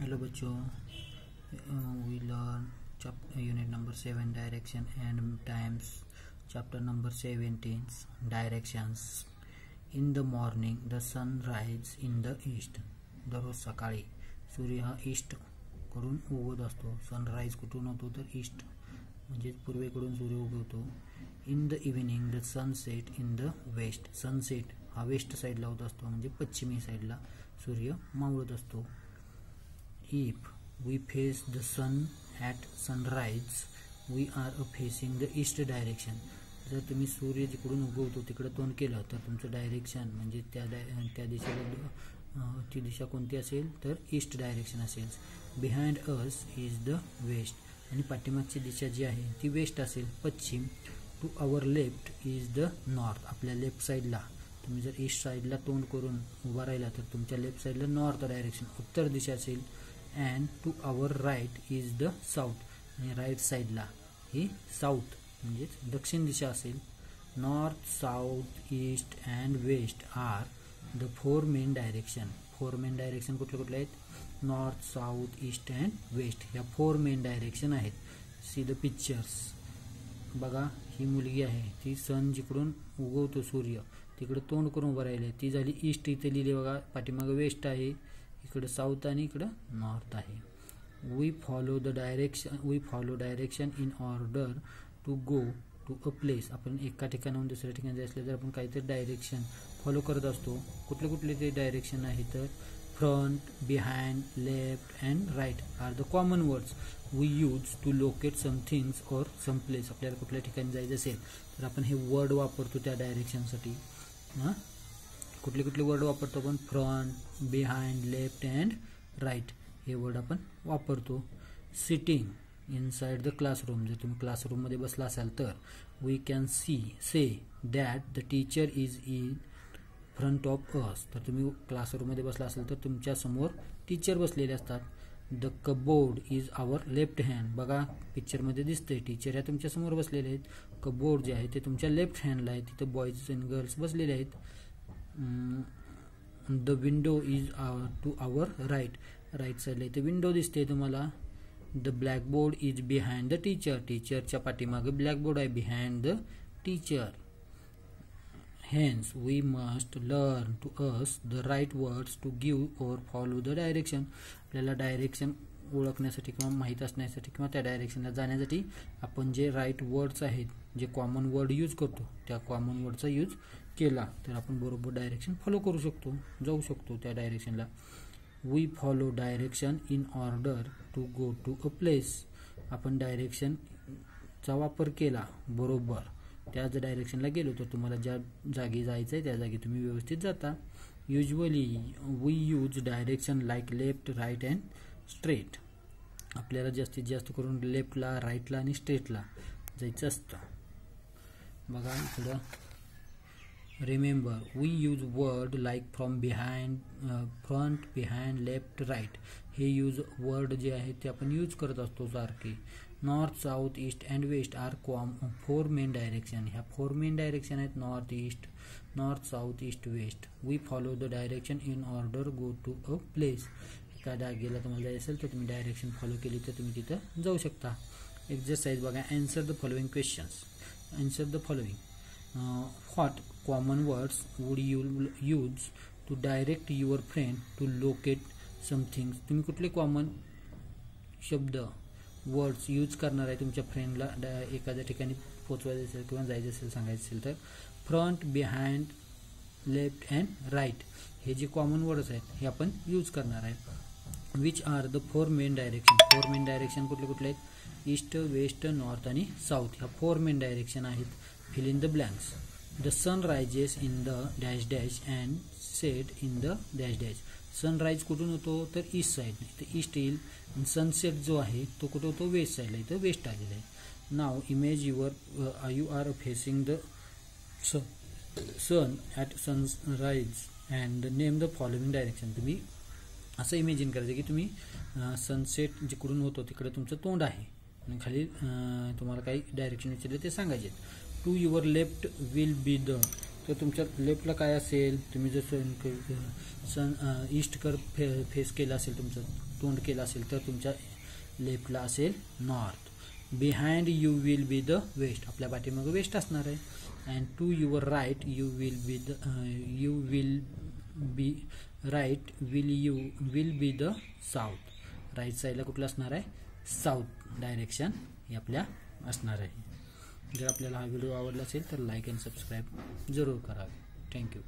Hello बच्चों, we learn unit number 7 direction and times, chapter number 17 directions. In the morning the sun rises in the east. दररोज सकाळी सूर्य हा east कडून उगवत असतो. सनराइज कुठून होतो तर ईस्ट म्हणजे पूर्वेकडून सूर्य उगवतो. In the evening the sunset in the west. Sunset हा वेस्ट साईडला होत असतो म्हणजे पश्चिमी साईडला सूर्य मावळत असतो. If we face the sun at sunrise, we are facing the east direction. जर तुम्ही सूर्य जिकडून उगवतो तिकडे तोंड केलं तर तुमचं डायरेक्शन म्हणजे त्या दिशेला ती दिशा कोणती असेल तर ईस्ट डायरेक्शन असेल. Behind us is the west आणि पाठीमागची दिशा जी आहे ती वेस्ट असेल पश्चिम. To our left is the north. आपल्या लेफ्ट साईडला तुम्ही जर ईस्ट साईडला तोंड करून उभा राहिला तर तुमच्या लेफ्ट साईडला नॉर्थ डायरेक्शन उत्तर दिशा असेल. And to our right is the south आणि राईट साईडला ही साऊथ म्हणजेच दक्षिण दिशा असेल. North, south, east and west are the four main direction. Four main direction कुठले कुठले आहेत? North, south, east and west ह्या फोर मेन डायरेक्शन आहेत. See the pictures. बघा ही मुलगी आहे ती सन जिकडून उगवतो सूर्य तिकडे तोंड करून उभं राहिले ती झाली ईस्ट. इथे लिहिले बघा पाठीमागे वेस्ट आहे, इकडे साऊथ आणि इकडे नॉर्थ आहे. We follow direction in order to go to a place. आपण एका ठिकाणाहून दुसऱ्या ठिकाणी जायचं तर आपण काहीतरी डायरेक्शन फॉलो करत असतो. कुठले कुठले ते डायरेक्शन आहे तर front, behind, left and right are the common words we use to locate some things or some place. आपल्याला कुठल्या ठिकाणी जायचं असेल तर आपण हे वर्ड वापरतो त्या डायरेक्शनसाठी. कुठले कुठले वर्ड वापरतो आपण? Front, behind, left and right हे वर्ड आपण वापरतो. Sitting inside the classroom. जर तुम्ही क्लासरूममध्ये बसला असाल तर we can say that the teacher is in front of us. तर तुम्ही क्लासरूममध्ये बसला असाल तर तुमच्या समोर टीचर बसलेले असतात. The cupboard is our left hand. बघा पिक्चरमध्ये दिसतंय टीचर ह्या तुमच्या समोर बसलेले आहेत. कबोर्ड जे आहे ते तुमच्या लेफ्ट हँडला आहे, तिथे बॉईज अँड गर्ल्स बसलेले आहेत. The window is to our right. Right साईडला इथे विंडो दिसते तुम्हाला. The blackboard is behind the teacher. टीचरच्या पाठीमागे ब्लॅकबोर्ड आहे behind the teacher. Hence, we must learn to us the right words to give or follow the direction. आपल्याला direction ओळखण्यासाठी किंवा माहीत असण्यासाठी किंवा त्या डायरेक्शनला जाण्यासाठी आपण जे राईट वर्ड्स आहेत, जे कॉमन वर्ड यूज करतो त्या कॉमन वर्डचा यूज केला तर आपण बरोबर डायरेक्शन फॉलो करू शकतो, जाऊ शकतो त्या डायरेक्शनला. We follow direction in order to go to a place. आपण डायरेक्शनचा वापर केला बरोबर त्याच डायरेक्शनला गेलो तर तुम्हाला ज्या जागी जायचं आहे त्या जागी तुम्ही व्यवस्थित जाता. Usually we use direction like left, right and straight. आपल्याला जास्तीत जास्त करून लेफ्टला, राईटला आणि स्ट्रेटला जायचं असतं. बघा इकडं remember we use word like from behind, front, behind, left, right हे यूज वर्ड जे आहेत ते आपण यूज करत असतो सारखे. North, south, east and west are four main direction. ह्या फोर मेन डायरेक्शन आहेत north, east, north, south, east, west. We follow the direction in order go to a place. एका जागेला तुम्हाला जायचं असेल तर तुम्ही डायरेक्शन फॉलो केली तर तुम्ही तिथं जाऊ शकता. एक्सरसाइज बघा. Answer the following questions. Answer the following. What common words would you use to direct your friend to locate something. तुम्ही कुठले कॉमन शब्द वर्ड्स यूज करणार आहे तुमच्या फ्रेंडला एखाद्या ठिकाणी पोचवायचं असेल किंवा जायचं असेल सांगायचं असेल तर? Front, behind, left and right हे जे कॉमन वर्ड्स आहेत हे आपण यूज करणार आहे. Which are the four main direction. Four main direction कुठले कुठले आहेत? ईस्ट, वेस्ट, नॉर्थ आणि साऊथ ह्या फोर मेन डायरेक्शन आहेत. Fill in the blanks. The sun rises in the dash dash and set in the dash dash. Sunrise कुठून होतो तर east side, इथं ईस्ट येईल. सनसेट जो आहे तो कुठं होतो? वेस्ट साईडला, इथं वेस्ट आलेला आहे. Now imagine you are facing the sun at sunrise and name the following direction. तुम्ही असं इमेजिन करायचं की तुम्ही सनसेट जिकडून होतो तिकडे तुमचं तोंड आहे आणि खाली तुम्हाला काही डायरेक्शन विचारले ते सांगायचे. To your left will be the. तर तुमच्या लेफ्टला काय असेल? तुम्ही जर ईस्ट कर फेस केला असेल तुमचं तोंड केलं असेल तर तुमच्या लेफ्टला असेल north. Behind you will be the west, आपल्या पाठीमागे वेस्ट असणार आहे. And to your right you will be right will be the south. Right साईडला कुठलं असणार आहे, साऊथ डायरेक्शन हे आपल्या असणार आहे. जर आपल्याला हा व्हिडिओ आवडला असेल तर लाईक अँड सबस्क्राईब जरूर करावे. थँक्यू.